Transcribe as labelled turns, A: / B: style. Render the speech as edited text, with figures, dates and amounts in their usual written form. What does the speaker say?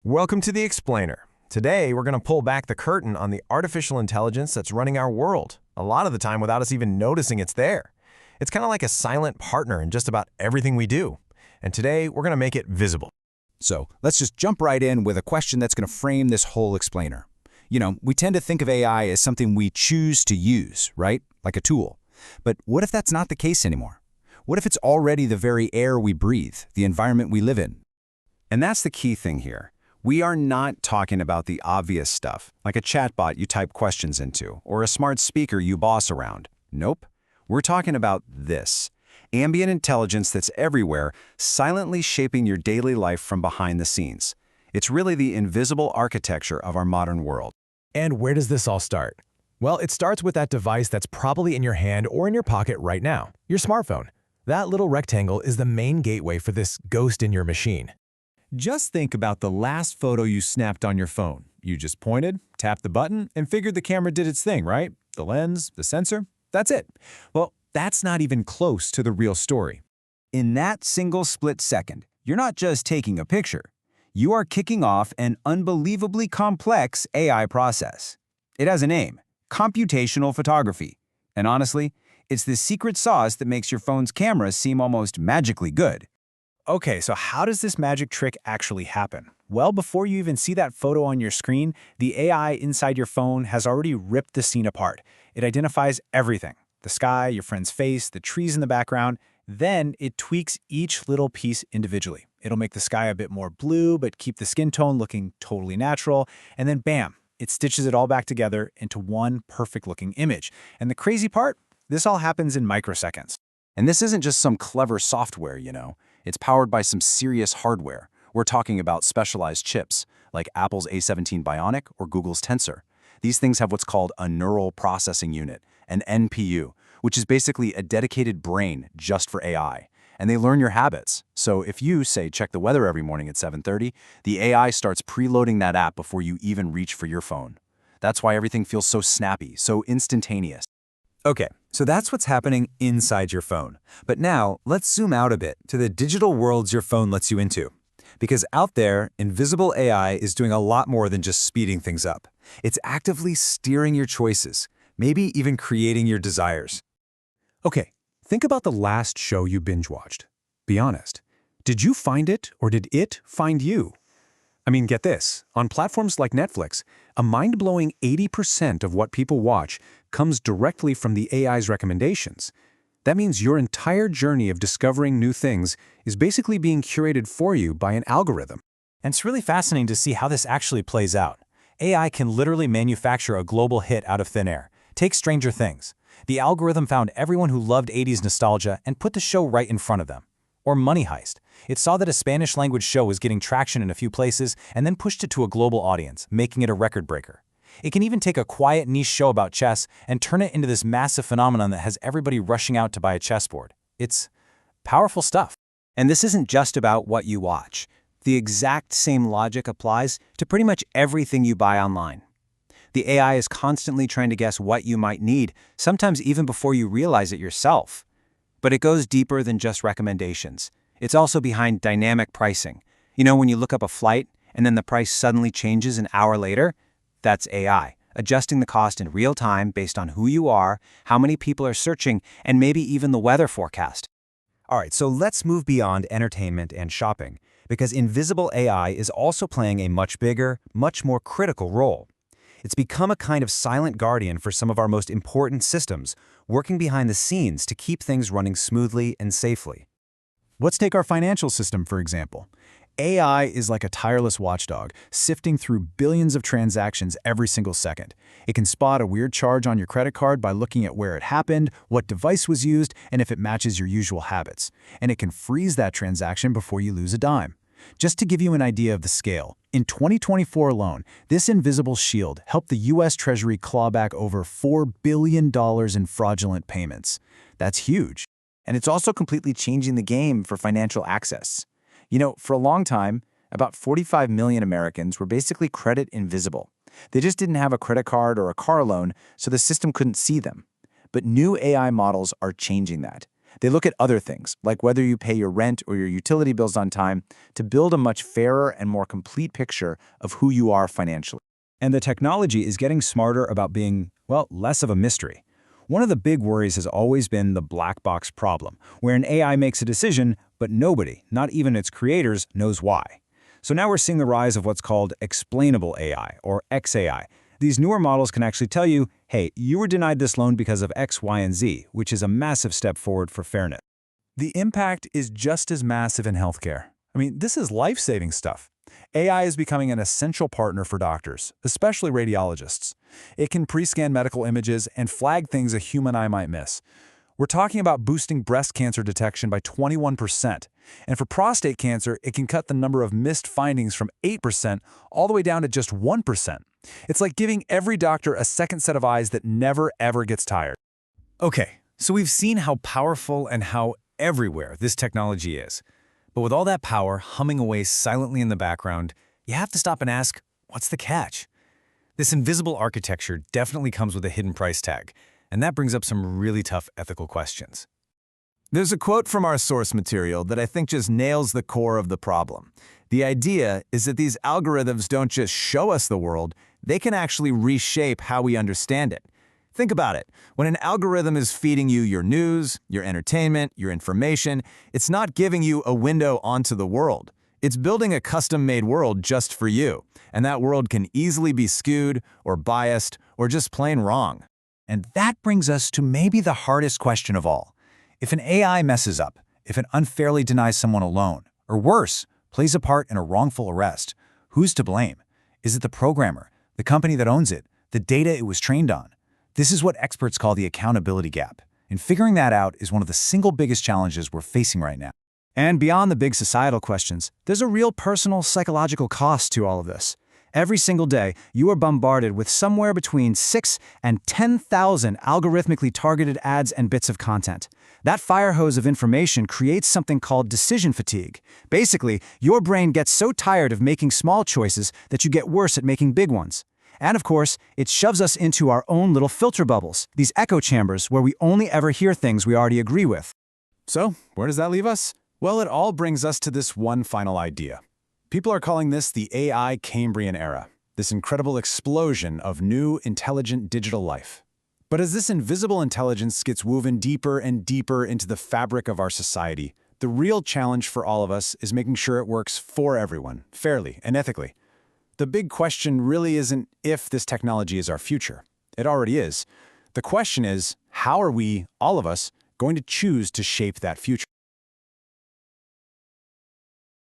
A: Welcome to The Explainer. Today, we're going to pull back the curtain on the artificial intelligence that's running our world, a lot of the time without us even noticing it's there. It's kind of like a silent partner in just about everything we do. And today, we're going to make it visible.
B: So let's just jump right in with a question that's going to frame this whole explainer. We tend to think of AI as something we choose to use, right? Like a tool. But what if that's not the case anymore? What if it's already the very air we breathe, the environment we live in?
C: And that's the key thing here. We are not talking about the obvious stuff, like a chatbot you type questions into, or a smart speaker you boss around. Nope. We're talking about this. Ambient intelligence that's everywhere, silently shaping your daily life from behind the scenes. It's really the invisible architecture of our modern world.
A: And where does this all start? Well, it starts with that device that's probably in your hand or in your pocket right now, your smartphone. That little rectangle is the main gateway for this ghost in your machine.
D: Just think about the last photo you snapped on your phone. You just pointed, tapped the button, and figured the camera did its thing, right? The lens, the sensor, that's it. Well, that's not even close to the real story.
B: In that single split second, you're not just taking a picture. You are kicking off an unbelievably complex AI process. It has a name, computational photography. And honestly, it's the secret sauce that makes your phone's camera seem almost magically good.
E: Okay, so how does this magic trick actually happen? Well, before you even see that photo on your screen, the AI inside your phone has already ripped the scene apart. It identifies everything: the sky, your friend's face, the trees in the background. Then it tweaks each little piece individually. It'll make the sky a bit more blue, but keep the skin tone looking totally natural. And then bam, it stitches it all back together into one perfect-looking image. And the crazy part? This all happens in microseconds.
C: And this isn't just some clever software, It's powered by some serious hardware. We're talking about specialized chips, like Apple's A17 Bionic or Google's Tensor. These things have what's called a neural processing unit, an NPU, which is basically a dedicated brain just for AI. And they learn your habits. So if you, say, check the weather every morning at 7:30, the AI starts preloading that app before you even reach for your phone. That's why everything feels so snappy, so instantaneous.
B: Okay, so that's what's happening inside your phone. But now, let's zoom out a bit to the digital worlds your phone lets you into. Because out there, invisible AI is doing a lot more than just speeding things up. It's actively steering your choices, maybe even creating your desires.
D: Okay, think about the last show you binge-watched. Be honest. Did you find it, or did it find you? I mean, get this. On platforms like Netflix, a mind-blowing 80% of what people watch comes directly from the AI's recommendations. That means your entire journey of discovering new things is basically being curated for you by an algorithm.
E: And it's really fascinating to see how this actually plays out. AI can literally manufacture a global hit out of thin air. Take Stranger Things. The algorithm found everyone who loved 80s nostalgia and put the show right in front of them. Or Money Heist. It saw that a Spanish-language show was getting traction in a few places and then pushed it to a global audience, making it a record breaker. It can even take a quiet niche show about chess and turn it into this massive phenomenon that has everybody rushing out to buy a chessboard. It's powerful stuff.
B: And this isn't just about what you watch. The exact same logic applies to pretty much everything you buy online. The AI is constantly trying to guess what you might need, sometimes even before you realize it yourself. But it goes deeper than just recommendations. It's also behind dynamic pricing. When you look up a flight and then the price suddenly changes an hour later? That's AI, adjusting the cost in real time based on who you are, how many people are searching, and maybe even the weather forecast. All right, so let's move beyond entertainment and shopping, because invisible AI is also playing a much bigger, much more critical role. It's become a kind of silent guardian for some of our most important systems, working behind the scenes to keep things running smoothly and safely.
D: Let's take our financial system, for example. AI is like a tireless watchdog, sifting through billions of transactions every single second. It can spot a weird charge on your credit card by looking at where it happened, what device was used, and if it matches your usual habits. And it can freeze that transaction before you lose a dime. Just to give you an idea of the scale, in 2024 alone, this invisible shield helped the U.S. Treasury claw back over $4 billion in fraudulent payments. That's huge.
E: And it's also completely changing the game for financial access. For a long time, about 45 million Americans were basically credit invisible. They just didn't have a credit card or a car loan, so the system couldn't see them. But new AI models are changing that.
C: They look at other things, like whether you pay your rent or your utility bills on time, to build a much fairer and more complete picture of who you are financially.
B: And the technology is getting smarter about being, well, less of a mystery. One of the big worries has always been the black box problem, where an AI makes a decision, but nobody, not even its creators, knows why. So now we're seeing the rise of what's called explainable AI, or XAI. These newer models can actually tell you, hey, you were denied this loan because of X, Y, and Z, which is a massive step forward for fairness.
D: The impact is just as massive in healthcare. I mean, this is life-saving stuff. AI is becoming an essential partner for doctors, especially radiologists. It can pre-scan medical images and flag things a human eye might miss. We're talking about boosting breast cancer detection by 21%. And for prostate cancer, it can cut the number of missed findings from 8% all the way down to just 1%. It's like giving every doctor a second set of eyes that never, ever gets tired.
E: Okay, so we've seen how powerful and how everywhere this technology is. But with all that power humming away silently in the background, you have to stop and ask, what's the catch? This invisible architecture definitely comes with a hidden price tag, and that brings up some really tough ethical questions.
A: There's a quote from our source material that I think just nails the core of the problem. The idea is that these algorithms don't just show us the world, they can actually reshape how we understand it. Think about it. When an algorithm is feeding you your news, your entertainment, your information, it's not giving you a window onto the world. It's building a custom-made world just for you, and that world can easily be skewed or biased or just plain wrong.
B: And that brings us to maybe the hardest question of all. If an AI messes up, if it unfairly denies someone a loan, or worse, plays a part in a wrongful arrest, who's to blame? Is it the programmer, the company that owns it, the data it was trained on? This is what experts call the accountability gap, and figuring that out is one of the single biggest challenges we're facing right now. And beyond the big societal questions, there's a real personal psychological cost to all of this. Every single day, you are bombarded with somewhere between 6,000 and 10,000 algorithmically targeted ads and bits of content. That fire hose of information creates something called decision fatigue. Basically, your brain gets so tired of making small choices that you get worse at making big ones. And of course, it shoves us into our own little filter bubbles, these echo chambers where we only ever hear things we already agree with.
D: So, where does that leave us? Well, it all brings us to this one final idea. People are calling this the AI Cambrian era, this incredible explosion of new, intelligent digital life. But as this invisible intelligence gets woven deeper and deeper into the fabric of our society, the real challenge for all of us is making sure it works for everyone, fairly and ethically. The big question really isn't if this technology is our future. It already is. The question is, how are we, all of us, going to choose to shape that future?